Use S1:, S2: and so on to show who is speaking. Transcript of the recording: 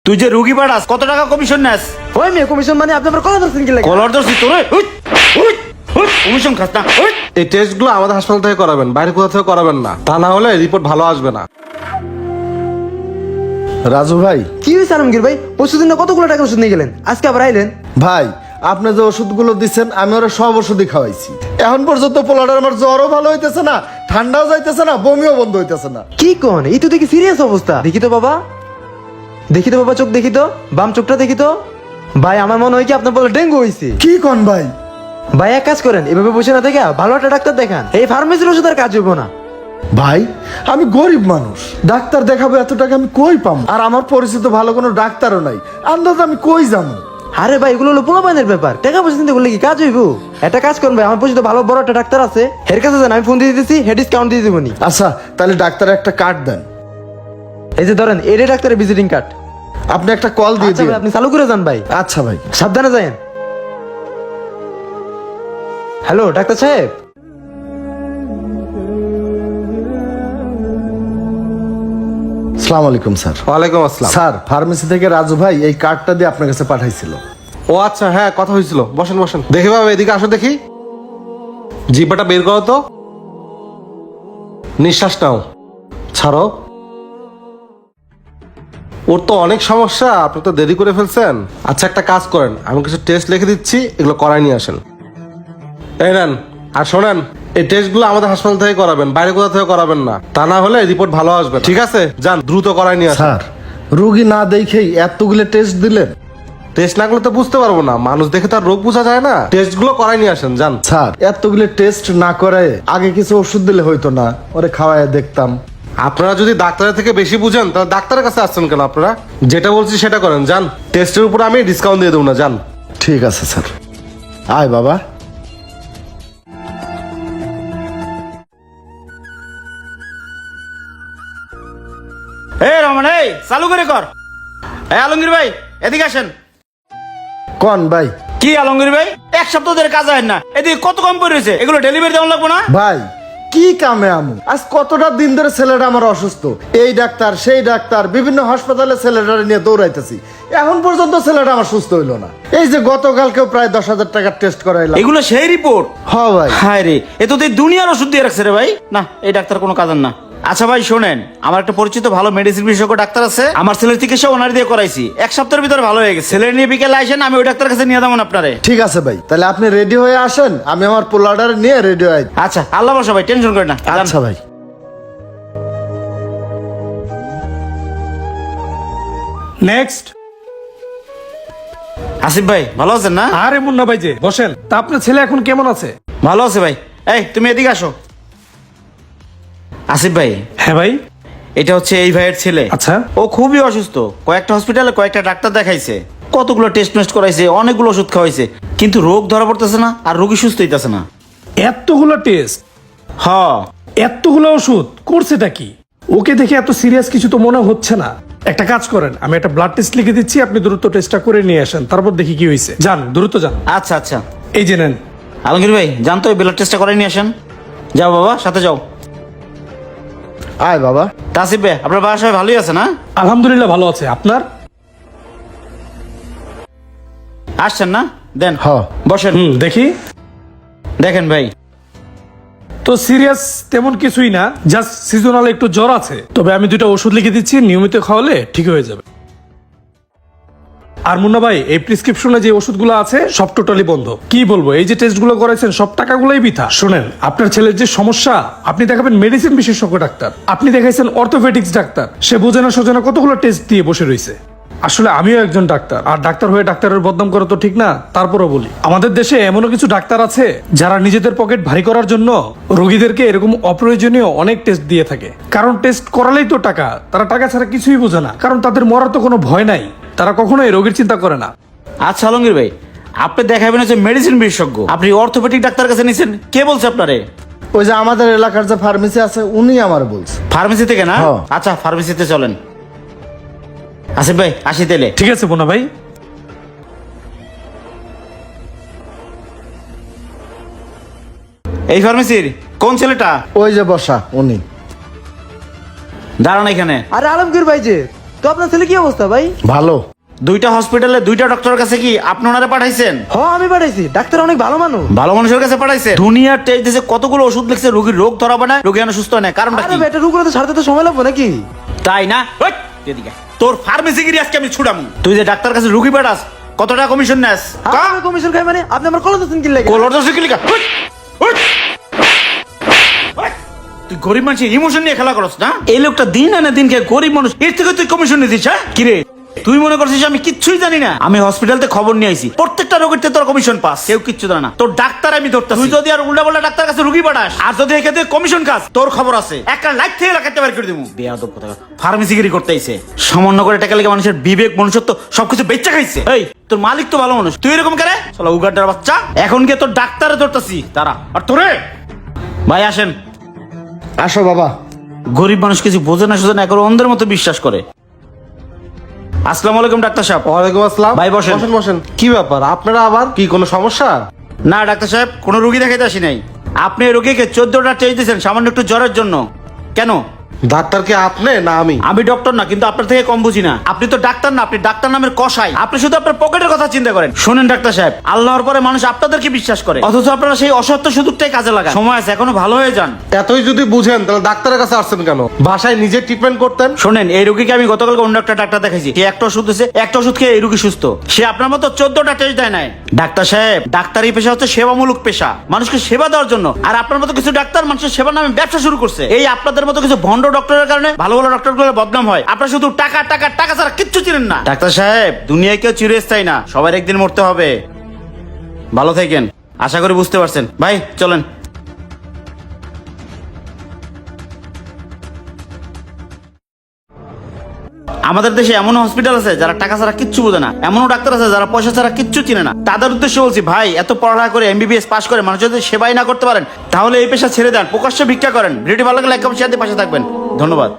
S1: তুই যে রুগী পাঠাস কত টাকা কমিশন নেস?
S2: ওই মেয়ে কমিশন মানে আপনি আমার কলার ধরছেন কি লাগে?
S1: কলার দর্শি তোরে কমিশন খাস না।
S3: এই টেস্টগুলো আমাদের হাসপাতাল থেকে করাবেন, বাইরে কোথা থেকে করাবেন না। তা না হলে রিপোর্ট ভালো আসবে না।
S4: রাজু ভাই,
S2: কি হয়েছে আলমগীর ভাই? পরশুদিন না কতগুলো টাকা ওষুধ নিয়ে গেলেন, আজকে আবার আইলেন?
S4: ভাই আপনি যে ওষুধগুলো দিচ্ছেন আমি ওরা সব ওষুধই খাওয়াইছি। এখন পর্যন্ত পোলাটার আমার জ্বরও ভালো হইতেছে না, ঠান্ডাও যাইতেছে না, বমিও বন্ধ হইতেছে না।
S2: কি কোন? এই তো দেখি সিরিয়াস অবস্থা। দেখি তো বাবা, দেখি তো বাবা, চোখ দেখি তো, বাম চোখটা দেখি তো। ভাই আমার মনে হয় কি আপনার বলে ডেঙ্গু হয়েছে।
S4: কি কোন ভাই?
S2: ভাই এক কাজ করেন, এভাবে বসে না থেকে ভালো একটা ডাক্তার দেখান। এই ফার্মেসির ওষুধ আর কাজ হইব না।
S4: ভাই আমি গরিব মানুষ, ডাক্তার দেখাবো এত টাকা আমি কই পাবো? আর আমার পরিচিত ভালো কোনো ডাক্তারও নাই, আন্দাজ আমি কই যাবো?
S2: আরে ভাই এগুলো হলো পোলাপানের ব্যাপার, টাকা পয়সা চিন্তা করলে কি কাজ হইব? একটা কাজ করুন ভাই, আমার পরিচিত ভালো বড় একটা ডাক্তার আছে, এর কাছে যান, আমি ফোন দিয়ে দিতেছি, হে ডিসকাউন্ট দিয়ে দিবনি।
S4: আচ্ছা তাহলে ডাক্তার একটা কার্ড দেন।
S2: এই যে ধরেন, এটাই ডাক্তারের ভিজিটিং কার্ড।
S4: আপনি একটা কল দিয়ে
S2: আচ্ছা
S4: দিন।
S2: ভাই, আপনি চালু করে যান ভাই।
S4: আচ্ছা ভাই।
S2: সাবধানে যায়েন। হ্যালো ডাক্তার সাহেব।
S4: আসসালামু আলাইকুম স্যার।
S3: ওয়ালাইকুম আসসালাম।
S4: স্যার ফার্মেসি থেকে রাজু ভাই এই কার্ডটা দিয়ে আপনার কাছে পাঠাইছিল।
S3: ও আচ্ছা, হ্যাঁ কথা হয়েছিল। বসেন বসেন। দেখি বাবা, এদিকে আসো দেখি। জিব্বাটা বের করো তো, নিঃশ্বাস নাও, ছাড়ো। ওর তো অনেক সমস্যা, আপনি তো দেরি করে ফেলছেন। আচ্ছা একটা কাজ করেন, আমি কিছু টেস্ট লিখে দিচ্ছি, এগুলো করাই নিয়ে আসেন। এই নেন। আর শোনেন, এই টেস্টগুলো আমাদের হাসপাতাল থেকে করাবেন, বাইরে কোথা থেকে করাবেন না। তা না হলে রিপোর্ট ভালো আসবে না। ঠিক আছে, যান দ্রুত করাই নিয়ে আসেন।
S4: স্যার রুগী না দেখেই এতগুলো টেস্ট দিলেন?
S3: টেস্ট না করলে তো বুঝতে পারবো না, মানুষ দেখে তার রোগ বোঝা যায় না। টেস্টগুলো করাই নিয়ে আসেন, যান।
S4: স্যার এতগুলো টেস্ট না করে আগে কিছু ওষুধ দিলে হইতো না? ওরে খাওয়ায় দেখতাম।
S3: আপনারা যদি ডাক্তারের থেকে বেশি বুঝেন তাহলে ডাক্তারের কাছে আসছেন কেন? আপনারা যেটা বলছি সেটা করেন, যান। টেস্টের উপর আমি ডিসকাউন্ট দিয়ে দেবো না, যান।
S4: ঠিক আছে স্যার। আয় বাবা।
S1: এই রহমান, এই চালু করে কর। এই আলমগীর ভাই এদিকে আসেন।
S4: কোন ভাই?
S1: কি আলমগীর ভাই, এক সপ্তাহ ধরে কাজ হয় না, এদিকে কত কম পড়েছে, এগুলো ডেলিভারি দেওয়া লাগবো না?
S4: ভাই কি কামে আমু? আজ কতটা দিন ধরে ছেলেটা আমার অসুস্থ, এই ডাক্তার সেই ডাক্তার, বিভিন্ন হাসপাতালে ছেলেটা নিয়ে দৌড়াইতেছি, এখন পর্যন্ত ছেলেটা আমার সুস্থ হইলো না। এই যে গতকালকেও প্রায় 10,000 টাকার টেস্ট করাইলাম।
S1: এগুলো সেই রিপোর্ট?
S4: হ ভাই।
S1: হায় রে, এ তো দুনিয়ার ওষুধ দিয়ে রাখছে রে ভাই। না, এই ডাক্তার কোনো কাজের না। আচ্ছা ভাই শোনেন, আমার একটা পরিচিত ভালো মেডিসিন বিশেষজ্ঞ ডাক্তার আছে, আমার ছেলের চিকিৎসা ওনার দিয়ে করাইছি, এক সপ্তাহের ভিতরে ভালো হয়ে গেছে। ছেলে নিয়ে বিকেলে আসেন, আমি ওই ডাক্তার কাছে নিয়ে যাবো আপনারে।
S4: ঠিক আছে ভাই, তাহলে আপনি রেডি হয়ে আসেন, আমি আমার পোলাডার নিয়ে রেডি হয়ে।
S1: আচ্ছা, আল্লাহ বসা ভাই, টেনশন করেন না।
S4: আচ্ছা ভাই।
S5: নেক্সট।
S1: আসিফ ভাই ভালো আছেন না?
S5: আরে মুন্না ভাই যে বসেন। তা আপনার ছেলে এখন কেমন আছে?
S1: ভালো আছে ভাই। এই তুমি এদিকে আসো। আসিফ ভাই,
S5: হ্যাঁ ভাই।
S1: এটা হচ্ছে এই ভাইয়ের ছেলে।
S5: আচ্ছা।
S1: ও খুবই অসুস্থ, কয়েকটা হসপিটালে কয়েকটা ডাক্তার দেখাইছে, কতগুলো টেস্ট মেস্ট করাইছে, অনেকগুলো ওষুধ খাওয়াইছে, কিন্তু রোগ ধরা পড়তেছে না, আর রোগী সুস্থ হইতেছে না।
S5: এতগুলো টেস্ট,
S1: হ,
S5: এতগুলো ওষুধ করছেটা কি? ওকে দেখে এত সিরিয়াস কিছু তো মনে হচ্ছে না। একটা কাজ করেন, আমি একটা ব্লাড টেস্ট লিখে দিচ্ছি, আপনি দ্রুত টেস্টটা করে নিয়ে আসেন, তারপর দেখি কি হয়েছে। যান দ্রুত যান।
S1: আচ্ছা আচ্ছা।
S5: এই যে নেন।
S1: আলমগীর ভাই জানতো এই ব্লাড টেস্টটা করাই নিয়ে আসেন। যাও বাবা, সাথে যাও।
S4: আয় বাবা।
S1: তা আসিফ ভাই, আপনার বাসায় ভালোই আছে না?
S5: আলহামদুলিল্লাহ ভালো আছে। আপনার?
S1: আসছেন না? দেন
S4: হ্যাঁ।
S1: বসেন।
S5: দেখি।
S1: দেখেন ভাই,
S5: তো সিরিয়াস তেমন কিছুই না, জাস্ট সিজনাল একটু জ্বর আছে। তবে আমি দুটো ওষুধ লিখে দিচ্ছি, নিয়মিত খাওয়ালে ঠিক হয়ে যাবে। আর মুন্না ভাই, এই প্রেসক্রিপশনে যে ওষুধগুলো আছে সব টোটালি বন্ধ। কি বলবো, এই যে টেস্টগুলো করাইছেন সব টাকাগুলোই বৃথা। শুনেন, আপনার ছেলের যে সমস্যা, আপনি দেখাবেন মেডিসিন বিশেষজ্ঞ ডাক্তার, আপনি দেখাইছেন অর্থোপেডিক্স ডাক্তার, সে বোঝে না সোজে না কতগুলো টেস্ট দিয়ে বসে রয়েছে। আসলে আমিও একজন ডাক্তার, আর ডাক্তার হয়ে ডাক্তারের বদনাম করা তো ঠিক না। তারপরও বলি, আমাদের দেশে এমনও কিছু ডাক্তার আছে যারা নিজেদের পকেট ভারী করার জন্য রোগীদেরকে এরকম অপ্রয়োজনীয় অনেক টেস্ট দিয়ে থাকে। কারণ টেস্ট করালেই তো টাকা, তারা টাকা ছাড়া কিছুই বোঝে না। কারণ তাদের মরার তো কোনো ভয় নাই, তারা কখনোই রোগীর চিন্তা করে না।
S1: আচ্ছা আলমগীর ভাই, আপনি দেখাবেন হচ্ছে মেডিসিন বিশেষজ্ঞ, আপনি অর্থোপেডিক ডাক্তার কাছে নিছেন, কে বলছে আপনারে?
S4: ওই যে আমাদের এলাকার যে ফার্মেসি আছে উনি আমার বলছে।
S1: ফার্মেসি থেকে না?
S4: হ্যাঁ।
S1: আচ্ছা ফার্মেসিতে চলেন। আসিফ ভাই আসি তেলে।
S5: ঠিক আছে মুন্না ভাই।
S1: এই ফার্মেসির কোন ছেলেটা?
S4: ওই যে বসা উনি।
S1: দাঁড়ান এখানে।
S2: আরে আলমগীর ভাই যে, তো আপনার ছেলে কি অবস্থা ভাই?
S4: ভালো।
S1: দুইটা হসপিটালে দুইটা ডক্টরের কাছে কি আপনি ওনারে পাঠাইছেন?
S2: হ আমি পাঠাইছি, ডাক্তার অনেক ভালো মানুষ।
S1: ভালো মানুষের কাছে পাঠাইছে? দুনিয়ার টেস্ট দিয়েছে, কতগুলো ওষুধ লিখছে, রোগীর রোগ ধরাবে না, রোগী সুস্থ হয় না, কারণটা
S2: আরে
S1: কি?
S2: বেটা রুগুলো তো সারতে তো সময় লাগবে নাকি?
S1: তাই না? ওই, এদিকে আয়। তোর ফার্মেসি গিরি আজকে আমি ছুড়ামু। তুই যে ডাক্তার কাছে রুগী পাঠাস, কত টাকা কমিশন নেস?
S2: আমি কমিশন খাই মানে? আপনি আমার কলেজ দিন কি লাগে?
S1: কলর দোষ কি লিখা? উঠ, উঠ। ওই, তুই গরিব মানুষের ইমোশন নিয়ে খেলা করছ না? এই লোকটা দিন আনে দিন খেয়ে গরিব মানুষ, এর থেকে তুই কমিশন নিতিস? হ্যাঁ কিরে, তুই মনে করছিস আমি কিচ্ছুই জানি না? আমি হসপিটালতে খবর নিয়ে আইছি, প্রত্যেকটা রোগীর থেকে তোর কমিশন পাস, কেউ কিচ্ছু জানে না। তোর ডাক্তার আমি ধরতাছি, তুই যদি আর উল্টা পাল্টা ডাক্তার কাছে রুগী পাঠাস, আর যদি এখানে কমিশন খাস, তোর খবর আছে, একটা লাইট থেকে লাগাতে বার করে দেবো। বেয়াদব কথা, ফার্মেসিগিরি করতে আইছে, সামান্য করে টাকা লেগে মানুষের বিবেক মনুষ্যত্ব সবকিছু বেচা খাইছে। এই তোর মালিক তো ভালো মানুষ, তুই এরকম করে চলো উগাড্ডার বাচ্চা। এখন গিয়ে তোর ডাক্তারে ধরতাছি তারা, আর তোরে ভাই আসেন।
S4: আসো বাবা।
S1: গরিব মানুষ কিছু বোঝে না, সোজে না, এখন অন্ধের মতো বিশ্বাস করে। আসসালামু আলাইকুম ডাক্তার সাহেব।
S3: ওয়ালাইকুম আসসালাম।
S1: ভাই, বসেন।
S3: বসেন বসেন। কি ব্যাপার, আপনারা আবার কি কোনো সমস্যা?
S1: না ডাক্তার সাহেব, কোনো রুগী দেখাইতে আসি নাই। আপনি এই রোগীকে 14টা টেস্ট দিয়েছেন সামান্য একটু জ্বরের জন্য। কেন?
S3: ডাক্তার কি আপনি না আমি?
S1: আমি ডক্টর না, কিন্তু আপনার থেকে কম বুঝি না। আপনি তো ডাক্তার না, আপনি ডাক্তার নামের কসাই। আপনি শুধু আপনার পকেটের কথা চিন্তা করেন। শোনেন ডাক্তার সাহেব, আল্লাহর পরে মানুষ আপনাদেরকে বিশ্বাস করে, অথচ আপনারা সেই অসত্য সুযোগটাই কাজে লাগান। সময় আছে, এখনো ভালো হয়ে যান।
S3: এতই যদি বুঝেন তাহলে ডাক্তারের কাছে আসছেন কেন? বাসায় নিজে ট্রিটমেন্ট করতেন।
S1: শোনেন, এই রোগীকে আমি গতকালকে অন্য একটা ডাক্তার দেখাইছি, সে একটা ওষুধ দিয়েছে, একটা ওষুধ খেয়ে এই রোগী সুস্থ। সে আপনার মতো 14টা টেস্ট দেয় নাই। ডাক্তার সাহেব, ডাক্তারি পেশা হচ্ছে সেবামূলক পেশা, মানুষকে সেবা দেওয়ার জন্য। আর আপনার মতো কিছু ডাক্তার মানুষের সেবার নামে ব্যবসা শুরু করছে। এই আপনাদের মতো কিছু ভণ্ড ডক্টরের কারণে ভালো ভালো ডক্টরগুলোর বদনাম হয়। আপনারা শুধু টাকা টাকা টাকা ছাড়া কিচ্ছু চিনেন না। ডাক্তার সাহেব, দুনিয়ায় কেউ চিরস্থায়ী না, সবার একদিন মরতে হবে। ভালো থাকেন, আশা করি বুঝতে পারছেন। ভাই চলেন। আমাদের দেশে এমন হসপিটাল আছে যারা টাকা ছাড়া কিচ্ছু বোঝে না, এমনও ডাক্তার আছে যারা পয়সা ছাড়া কিচ্ছু চিনে না। তাদের উদ্দেশ্যে বলছি, ভাই এত পড়ালেখা করে এমবিবিএস পাশ করে মানুষ যদি সেবাই না করতে পারেন, তাহলে এই পেশা ছেড়ে দেন, প্রকাশ্যে ভিক্ষা করেন। ভিডিওটি ভালো লাগলে এক কমেন্ট শেয়ার দিয়ে পাশে থাকবেন। ধন্যবাদ।